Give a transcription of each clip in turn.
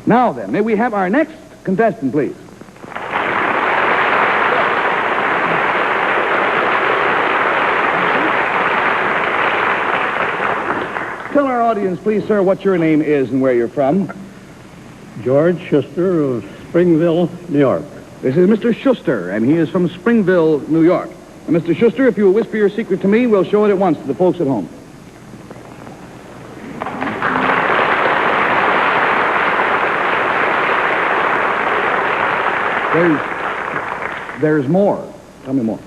Now then, may we have our next contestant, please? Tell our audience, please, sir, what your name is and where you're from. George Schuster of Springville, New York. This is Mr. Schuster, and he is from Springville, New York. And Mr. Schuster, if you will whisper your secret to me, we'll show it at once to the folks at home. There's more. Tell me more.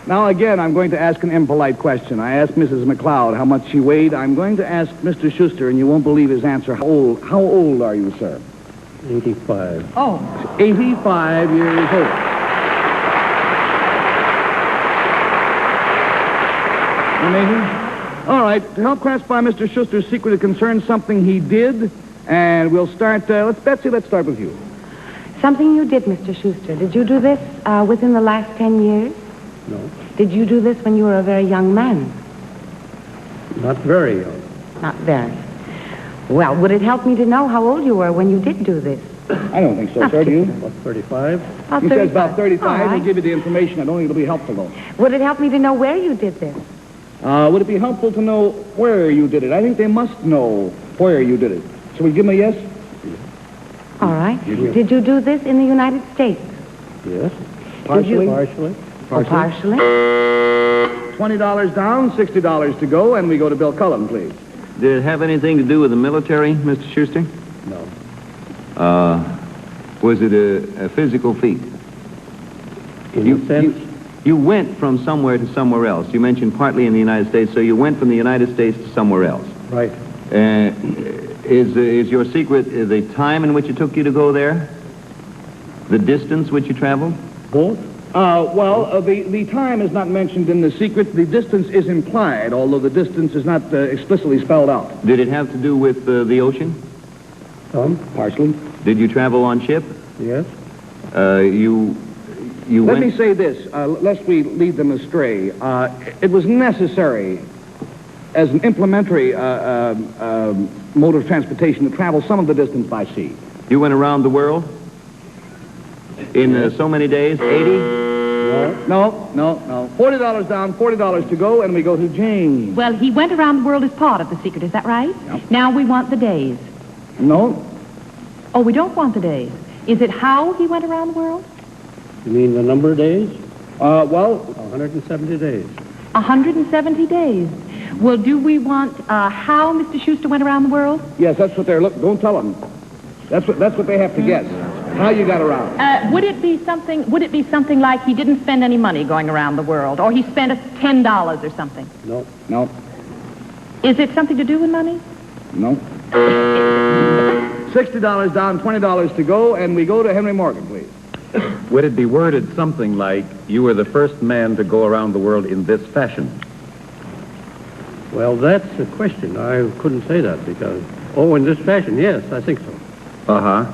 Now, again, I'm going to ask an impolite question. I asked Mrs. McLeod how much she weighed. I'm going to ask Mr. Schuster, and you won't believe his answer. How old are you, sir? 85. Oh, 85 years old. Amazing. All right, to help classify Mr. Schuster's secret, it concerns something he did, and we'll start, Betsy, let's start with you. Something you did, Mr. Schuster. Did you do this within the last 10 years? No. Did you do this when you were a very young man? Not very young. Not very. Well, would it help me to know how old you were when you did do this? I don't think so, sir. Do you? About 35. About He 35. says about 35. All right. We'll give you the information. I don't think it'll be helpful, though. Would it help me to know where you did this? Would it be helpful to know where you did it? I think they must know where you did it. Shall we give them a yes? All right. Did you do this in the United States? Yes. Partially? Partially. Oh, partially? $20 down, $60 to go, and we go to Bill Cullen, please. Did it have anything to do with the military, Mr. Schuster? No. Was it a physical feat? In a sense, You went from somewhere to somewhere else. You mentioned partly in the United States, so you went from the United States to somewhere else. right. Is your secret the time in which it took you to go there? The distance which you traveled? Both? The time is not mentioned in the secret. The distance is implied, although the distance is not explicitly spelled out. Did it have to do with the ocean? Some? Partially. Did you travel on ship? Yes. You Let went... me say this, lest we lead them astray. It was necessary as an implementary mode of transportation to travel some of the distance by sea. You went around the world? In so many days? 80? No. $40 down, $40 to go, and we go to James. Well, he went around the world as part of the secret, is that right? Yep. Now we want the days. No. Oh, we don't want the days. Is it how he went around the world? You mean the number of days? 170 days. 170 days. Well, do we want how Mr. Schuster went around the world? Yes, that's what they're looking. Don't tell them. That's what they have to guess. How you got around. Would it be something like he didn't spend any money going around the world, or he spent $10 or something? No. Is it something to do with money? No. $60 down, $20 to go, and we go to Henry Morgan, please. Would it be worded something like, you were the first man to go around the world in this fashion? Well, that's a question. I couldn't say that because... Oh, in this fashion, yes, I think so. Uh-huh.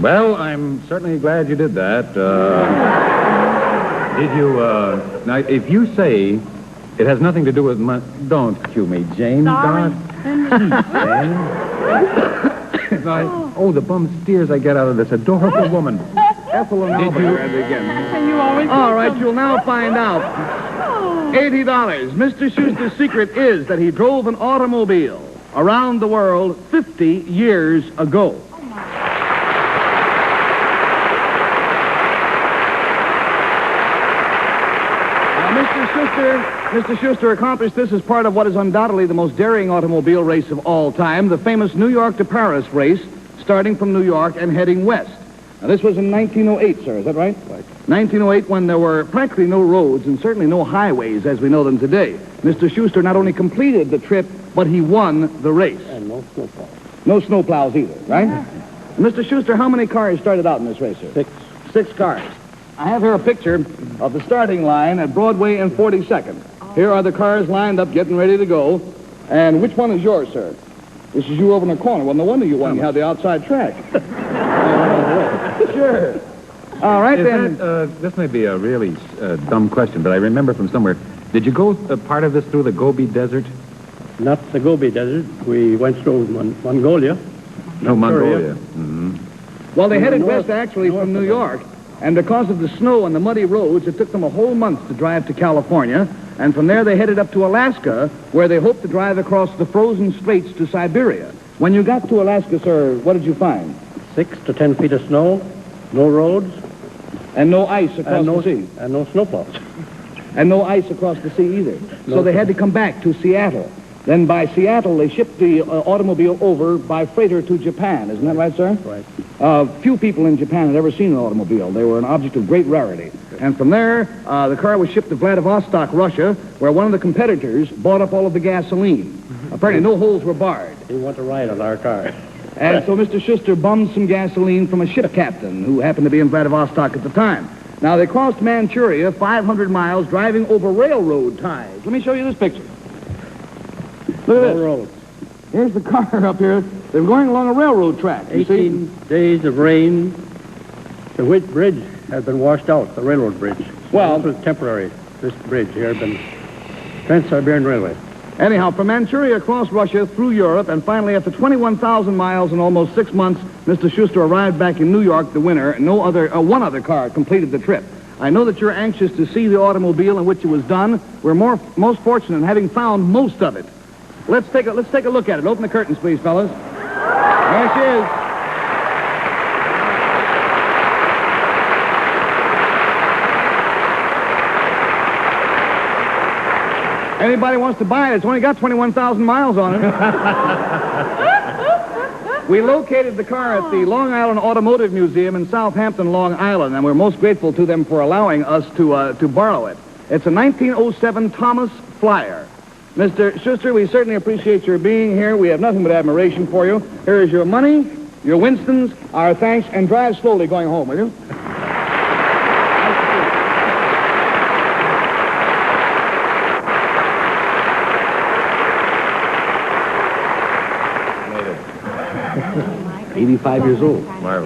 Well, I'm certainly glad you did that. Did you, now, if you say it has nothing to do with money... Don't cue me, Jane. Sorry. Oh, the bum steers I get out of this adorable woman. Ethel and Albert are at it again. All right, you'll now find out. $80. Mr. Schuster's secret is that he drove an automobile around the world 50 years ago. Mr. Schuster accomplished this as part of what is undoubtedly the most daring automobile race of all time, the famous New York to Paris race, starting from New York and heading west. Now, this was in 1908, sir, is that right? Right. 1908, when there were practically no roads and certainly no highways as we know them today. Mr. Schuster not only completed the trip, but he won the race. And no snowplow. No snowplows either, right? Mr. Schuster, how many cars started out in this race, sir? 6. 6 cars. I have here a picture of the starting line at Broadway and 42nd. Here are the cars lined up, getting ready to go. And which one is yours, sir? This is you over in the corner. Well, no wonder you won. You have the outside track. Sure. All right, Is then. this may be a really dumb question, but I remember from somewhere. Did you go part of this through the Gobi Desert? Not the Gobi Desert. We went through Mongolia. No, Manchuria. Mongolia. Well, they headed north- west, actually, north from New of York. And because of the snow and the muddy roads, it took them a whole month to drive to California. And from there, they headed up to Alaska, where they hoped to drive across the frozen straits to Siberia. When you got to Alaska, sir, what did you find? 6 to 10 feet of snow, no roads, And no ice across and the sea. no snowplows. And no ice across the sea either. So they had to come back to Seattle. Then by Seattle, they shipped the automobile over by freighter to Japan. Isn't that right, sir? Right. Few people in Japan had ever seen an automobile. They were an object of great rarity. And from there, the car was shipped to Vladivostok, Russia, where one of the competitors bought up all of the gasoline. Apparently, no holes were barred. He want to ride on our car. And so Mr. Schuster bummed some gasoline from a ship captain who happened to be in Vladivostok at the time. Now, they crossed Manchuria 500 miles driving over railroad ties. Let me show you this picture. Look at No this. roads. Here's the car up here. They're going along a railroad track. You see? 18 days of rain. The Whit Bridge had been washed out, the railroad bridge. Well- This was temporary. This bridge here had been Trans-Siberian Railway. Anyhow, from Manchuria across Russia, through Europe, and finally after 21,000 miles and almost 6 months, Mr. Schuster arrived back in New York the winter, and one other car completed the trip. I know that you're anxious to see the automobile in which it was done. We're most fortunate in having found most of it. Let's take a look at it. Open the curtains, please, fellas. There she is. Anybody wants to buy it? It's only got 21,000 miles on it. We located the car at the Long Island Automotive Museum in Southampton, Long Island, and we're most grateful to them for allowing us to borrow it. It's a 1907 Thomas Flyer. Mr. Schuster, we certainly appreciate your being here. We have nothing but admiration for you. Here is your money, your Winstons, our thanks, and drive slowly going home, will you? Made it. 85 years old. Marvelous.